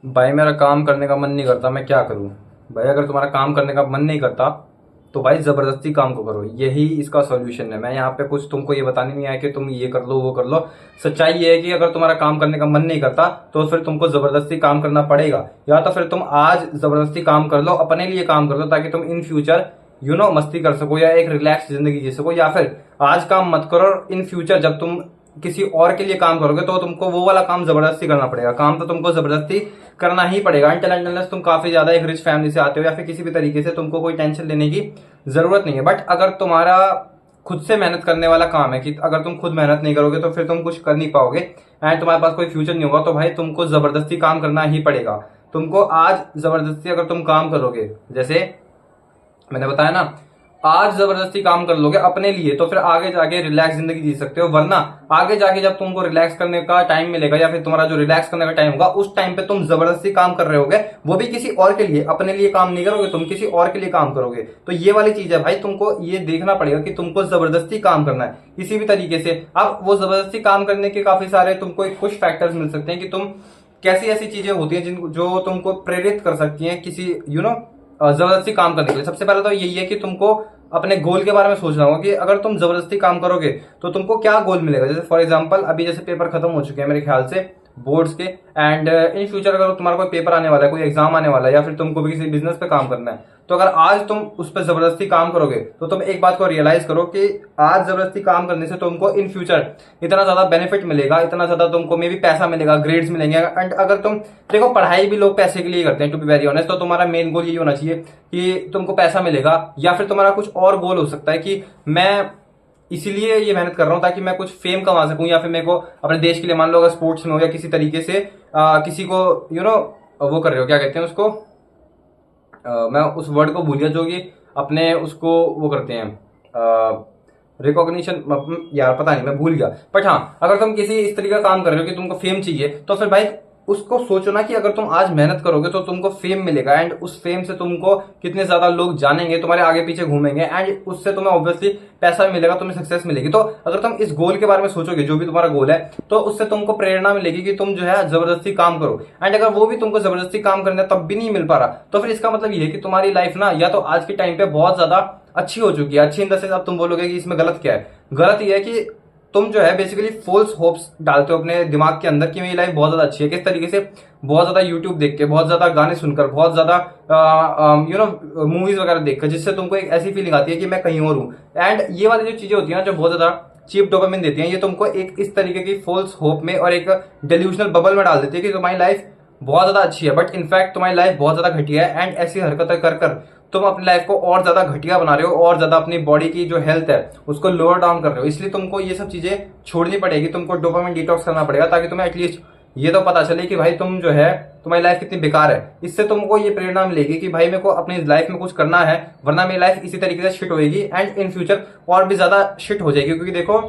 भाई मेरा काम करने का मन नहीं करता, मैं क्या करूं? भाई अगर तुम्हारा काम करने का मन नहीं करता तो भाई जबरदस्ती काम को करो, यही इसका सॉल्यूशन है। मैं यहाँ पे कुछ तुमको ये बताने नहीं आया कि तुम ये कर लो वो कर लो। सच्चाई ये है कि अगर तुम्हारा काम करने का मन नहीं करता तो फिर तुमको जबरदस्ती काम करना पड़ेगा, या तो फिर तुम आज जबरदस्ती काम कर लो, अपने लिए काम कर लो, ताकि तुम इन फ्यूचर मस्ती कर सको या एक रिलैक्स जिंदगी जी सको। या फिर आज काम मत करो और इन फ्यूचर जब तुम किसी और के लिए काम करोगे तो तुमको वो वाला काम जबरदस्ती करना पड़ेगा। काम तो तुमको जबरदस्ती करना ही पड़ेगा अनटिल एंड अनलेस तुम काफी ज्यादा एक रिच फैमिली से आते हो या फिर किसी भी तरीके से तुमको कोई टेंशन लेने की जरूरत नहीं है। बट अगर तुम्हारा खुद से मेहनत करने वाला काम है कि अगर तुम खुद मेहनत नहीं करोगे तो फिर तुम कुछ कर नहीं पाओगे एंड तुम्हारे पास कोई फ्यूचर नहीं होगा, तो भाई तुमको जबरदस्ती काम करना ही पड़ेगा। तुमको आज जबरदस्ती अगर तुम काम करोगे, जैसे मैंने बताया ना, आज जबरदस्ती काम कर लोगे अपने लिए तो फिर आगे जाके रिलैक्स जिंदगी जी सकते हो। वरना आगे जाके जब तुमको रिलैक्स करने का टाइम मिलेगा या फिर तुम्हारा जो रिलैक्स करने का टाइम होगा उस टाइम पे तुम जबरदस्ती काम कर रहे होगे, वो भी किसी और के लिए, अपने लिए काम नहीं करोगे, तुम किसी और के लिए काम करोगे। तो ये वाली चीज है भाई, तुमको ये देखना पड़ेगा कि तुमको जबरदस्ती काम करना है किसी भी तरीके से। अब वो जबरदस्ती काम करने के काफी सारे तुमको एक कुछ फैक्टर्स मिल सकते हैं कि तुम कैसी ऐसी चीजें होती हैं जिन जो तुमको प्रेरित कर सकती हैं किसी जबरदस्ती काम करने के लिए। सबसे पहले तो यही है कि तुमको अपने गोल के बारे में सोचना होगा कि अगर तुम जबरदस्ती काम करोगे तो तुमको क्या गोल मिलेगा। जैसे फॉर एग्जांपल अभी जैसे पेपर खत्म हो चुके हैं मेरे ख्याल से बोर्ड्स के, एंड इन फ्यूचर अगर तुम्हारा कोई पेपर आने वाला है, कोई एग्जाम आने वाला है, या फिर तुमको भी किसी बिजनेस पे काम करना है, तो अगर आज तुम उस पर जबरदस्ती काम करोगे तो तुम एक बात को रियलाइज करो कि आज जबरदस्ती काम करने से तुमको इन फ्यूचर इतना ज्यादा बेनिफिट मिलेगा, इतना ज्यादा तुमको मे भी पैसा मिलेगा, ग्रेड्स मिलेंगे। एंड अगर तुम देखो, पढ़ाई भी लोग पैसे के लिए करते हैं टू बी वेरी ऑनेस्ट, तो तुम्हारा मेन गोल यही होना चाहिए कि तुमको पैसा मिलेगा। या फिर तुम्हारा कुछ और गोल हो सकता है कि मैं इसीलिए ये मेहनत कर रहा हूं ताकि मैं कुछ फेम कमा सकूं, या फिर मेरे को अपने देश के लिए, मान लो अगर स्पोर्ट्स में हो या किसी तरीके से किसी को वो कर रहे हो, क्या कहते हैं उसको, मैं उस वर्ड को भूल गया, जो कि अपने उसको वो करते हैं रिकॉग्निशन, यार पता नहीं मैं भूल गया। बट हाँ, अगर तुम किसी इस तरीके का काम कर रहे हो कि तुमको फेम चाहिए, तो फिर भाई उसको सोचो ना कि अगर तुम आज मेहनत करोगे तो तुमको फेम मिलेगा, एंड उस फेम से तुमको कितने ज्यादा लोग जानेंगे, तुम्हारे आगे पीछे घूमेंगे, एंड उससे तुम्हें ऑब्वियसली पैसा भी मिलेगा, तुम्हें सक्सेस मिलेगी। तो अगर तुम इस गोल के बारे में सोचोगे, जो भी तुम्हारा गोल है, तो उससे तुमको प्रेरणा मिलेगी कि तुम जो है जबरदस्ती काम करो। एंड अगर वो भी तुमको जबरदस्ती काम करना तब भी नहीं मिल पा रहा, तो फिर इसका मतलब ये है कि तुम्हारी लाइफ ना या तो आज के टाइम पे बहुत ज्यादा अच्छी हो चुकी है। अच्छी इन द सेंस अब तुम बोलोगे कि इसमें गलत क्या है। गलत ये है कि तुम जो है बेसिकली फोल्स होप्स डालते हो अपने दिमाग के अंदर कि मेरी लाइफ बहुत ज्यादा अच्छी है। किस तरीके से? बहुत ज्यादा यूट्यूब देख के, बहुत ज्यादा गाने सुनकर, बहुत ज्यादा मूवीज वगैरह देखकर, जिससे तुमको एक ऐसी फीलिंग आती है कि मैं कहीं और हूँ। एंड ये वाली जो चीजें होती है ना, जो बहुत ज्यादा चीप डोपामिन देती हैं, ये तुमको एक इस तरीके की फोल्स होप में और एक डेल्यूजनल बबल में डाल देती है कि तुम्हारी लाइफ बहुत ज्यादा अच्छी है, बट इनफैक्ट तुम्हारी लाइफ बहुत ज्यादा घटिया है। एंड ऐसी हरकतें कर कर तुम अपनी लाइफ को और ज्यादा घटिया बना रहे हो, और ज्यादा अपनी बॉडी की जो हेल्थ है उसको लोअर डाउन कर रहे हो। इसलिए तुमको ये सब चीजें छोड़नी पड़ेगी, तुमको डोपामिन डिटॉक्स करना पड़ेगा, ताकि तुम्हें एटलीस्ट ये तो पता चले कि भाई तुम जो है, तुम्हारी लाइफ कितनी बेकार है। इससे तुमको ये प्रेरणा मिलेगी कि भाई मेरे को अपनी लाइफ में कुछ करना है, वरना मेरी लाइफ इसी तरीके से शिट होगी एंड इन फ्यूचर और भी ज्यादा शिट हो जाएगी। क्योंकि देखो,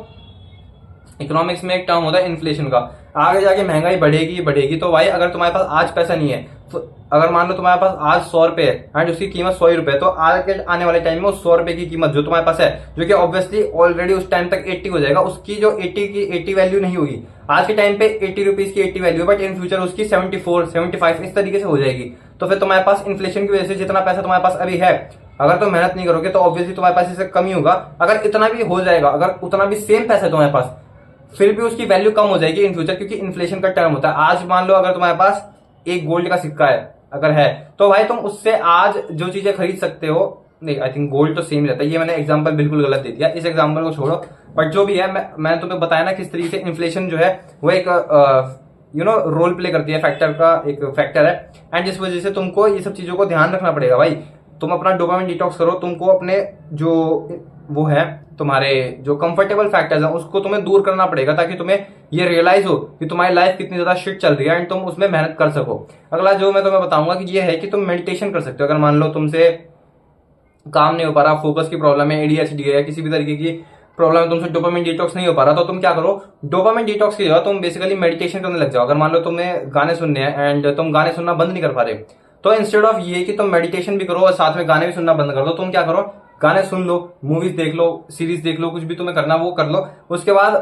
इकोनॉमिक्स में एक टर्म होता है इन्फ्लेशन का, आगे जाके महंगाई बढ़ेगी बढ़ेगी। तो भाई अगर तुम्हारे पास आज पैसा नहीं है, तो अगर मान लो तुम्हारे पास आज 100 रुपए है एंड उसकी कीमत 100 रुपए है, तो आगे आने वाले टाइम में उस 100 रुपए की कीमत जो तुम्हारे पास है, जो कि ऑब्वियसली ऑलरेडी उस टाइम तक 80 हो जाएगा, उसकी जो 80 की 80 वैल्यू नहीं होगी। आज के टाइम पे 80 रुपीज की 80 वैल्यू, बट इन फ्यूचर उसकी 74 75 इस तरीके से हो जाएगी। तो फिर तुम्हारे पास इन्फ्लेशन की वजह से जितना पैसा तुम्हारे पास अभी है, अगर तुम मेहनत नहीं करोगे तो ऑब्वियसली तुम्हारे पास इससे कम ही होगा। अगर इतना भी हो जाएगा, अगर उतना भी सेम पैसा है तुम्हारे पास, फिर भी उसकी वैल्यू कम हो जाएगी इन फ्यूचर, क्योंकि इन्फ्लेशन का टर्म होता है। आज मान लो अगर तुम्हारे पास एक गोल्ड का सिक्का है, अगर है, तो भाई तुम उससे आज जो चीजें खरीद सकते हो, नहीं आई थिंक गोल्ड तो सेम रहता है, ये मैंने एग्जांपल बिल्कुल गलत दे दिया, इस एग्जांपल को छोड़ो। बट जो भी है, मैंने तुम्हें बताया ना किस तरीके से इन्फ्लेशन जो है वो एक रोल प्ले करती है, फैक्टर का एक फैक्टर है। एंड जिस वजह से तुमको ये सब चीजों को ध्यान रखना पड़ेगा भाई। तुम अपना डोपामिन डिटॉक्स करो, तुमको अपने जो वो है, तुम्हारे जो कंफर्टेबल फैक्टर्स हैं उसको तुम्हें दूर करना पड़ेगा, ताकि तुम्हें ये रियलाइज हो कि तुम्हारी लाइफ कितनी ज्यादा शिट चल रही है एंड तुम उसमें मेहनत कर सको। अगला जो मैं तुम्हें बताऊंगा कि ये है कि तुम मेडिटेशन कर सकते हो। अगर मान लो तुमसे काम नहीं हो पा रहा, फोकस की प्रॉब्लम है, एडीएचडी है, किसी भी तरीके की प्रॉब्लम है, तुमसे डोपामिन डिटॉक्स नहीं हो पा रहा, तो तुम क्या करो, डोपामिन डिटॉक्स की जगह तुम बेसिकली मेडिटेशन करने लग जाओ। अगर मान लो तुम्हें गाने सुनने हैं एंड तुम गाने सुनना बंद नहीं कर पा रहे, तो इंस्टेड ऑफ ये कि तुम मेडिटेशन भी करो और साथ में गाने भी सुनना बंद कर दो, तुम क्या करो, गाने सुन लो, मूवीज देख लो, सीरीज देख लो, कुछ भी तुम्हें करना वो कर लो। उसके बाद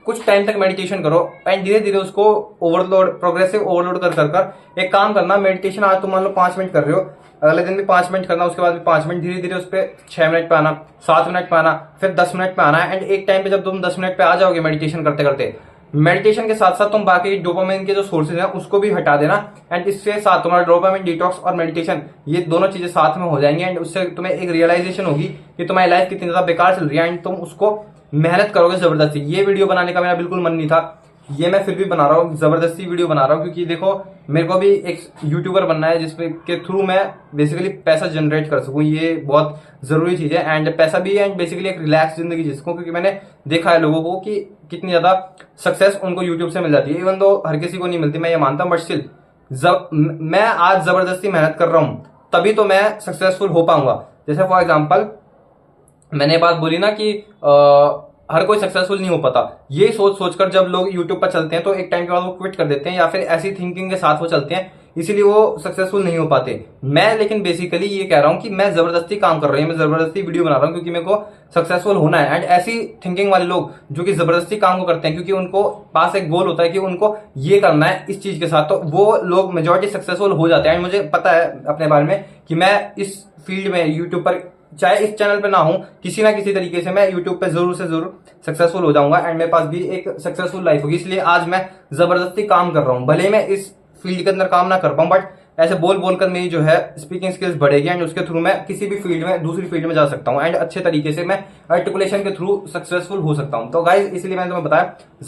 कुछ टाइम तक मेडिटेशन करो एंड धीरे धीरे उसको ओवरलोड, प्रोग्रेसिव ओवरलोड कर कर कर एक काम करना। मेडिटेशन आज तुम मान लो 5 मिनट कर रहे हो, अगले दिन भी 5 मिनट करना, उसके बाद भी 5 मिनट, धीरे धीरे उस पर 6 मिनट पे आना, 7 मिनट पे आना, फिर 10 मिनट पे आना। एंड एक टाइम पे जब तुम 10 मिनट पे आ जाओगे मेडिटेशन करते करते, मेडिटेशन के साथ साथ तुम बाकी डोपामिन के जो सोर्सेज हैं उसको भी हटा देना। एंड इसके साथ तुम्हारा डोपामिन डिटॉक्स और मेडिटेशन, ये दोनों चीजें साथ में हो जाएंगी। एंड उससे तुम्हें एक रियलाइजेशन होगी कि तुम्हारी लाइफ कितनी ज्यादा बेकार चल रही है एंड तुम उसको मेहनत करोगे जबरदस्ती। ये वीडियो बनाने का मेरा बिल्कुल मन नहीं था, ये मैं फिर भी बना रहा हूँ, जबरदस्ती वीडियो बना रहा हूँ, क्योंकि देखो मेरे को भी एक यूट्यूबर बनना है जिसमें के थ्रू मैं बेसिकली पैसा जनरेट कर सकूँ। ये बहुत जरूरी चीज है एंड पैसा भी है एंड बेसिकली एक रिलैक्स जिंदगी जी सकूँ, क्योंकि मैंने देखा है लोगों को कि कितनी ज्यादा सक्सेस उनको यूट्यूब से मिल जाती है। इवन दो हर किसी को नहीं मिलती, मैं ये मानता हूँ, बट स्टिल मैं आज जबरदस्ती मेहनत कर रहा हूँ तभी तो मैं सक्सेसफुल हो पाऊंगा। जैसे फॉर एग्जाम्पल मैंने बात बोली ना कि हर कोई सक्सेसफुल नहीं हो पाता, ये सोच सोचकर जब लोग यूट्यूब पर चलते हैं तो एक टाइम के बाद वो क्विट कर देते हैं, या फिर ऐसी थिंकिंग के साथ वो चलते हैं, इसीलिए वो सक्सेसफुल नहीं हो पाते। मैं लेकिन बेसिकली ये कह रहा हूं कि मैं जबरदस्ती काम कर रहा हूं, मैं जबरदस्ती वीडियो बना रहा हूं क्योंकि मेरे को सक्सेसफुल होना है। एंड ऐसी थिंकिंग वाले लोग जो कि जबरदस्ती काम को करते हैं क्योंकि उनको पास एक गोल होता है कि उनको ये करना है इस चीज के साथ, तो वो लोग मेजोरिटी सक्सेसफुल हो जाते हैं। एंड मुझे पता है अपने बारे में कि मैं इस फील्ड में यूट्यूब पर, चाहे इस चैनल पे ना हूं, किसी ना किसी तरीके से मैं यूट्यूब पे जरूर से जरूर सक्सेसफुल हो जाऊंगा एंड मेरे पास भी एक सक्सेसफुल लाइफ होगी। इसलिए आज मैं जबरदस्ती काम कर रहा हूं, भले मैं इस फील्ड के अंदर काम ना कर पाऊं, बट ऐसे बोल बोलकर मेरी जो है स्पीकिंग स्किल्स बढ़ेगी एंड उसके थ्रू मैं किसी भी फील्ड में, दूसरी फील्ड में जा सकता हूं एंड अच्छे तरीके से मैं आर्टिकुलेशन के थ्रू सक्सेसफुल हो सकता हूं। तो गाइज इसलिए मैंने तुम्हें बताया,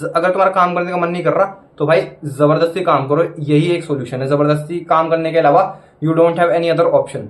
अगर तुम्हारा काम करने का मन नहीं कर रहा तो भाई जबरदस्ती काम करो, यही एक सोल्यूशन है। जबरदस्ती काम करने के अलावा you don't have any other option.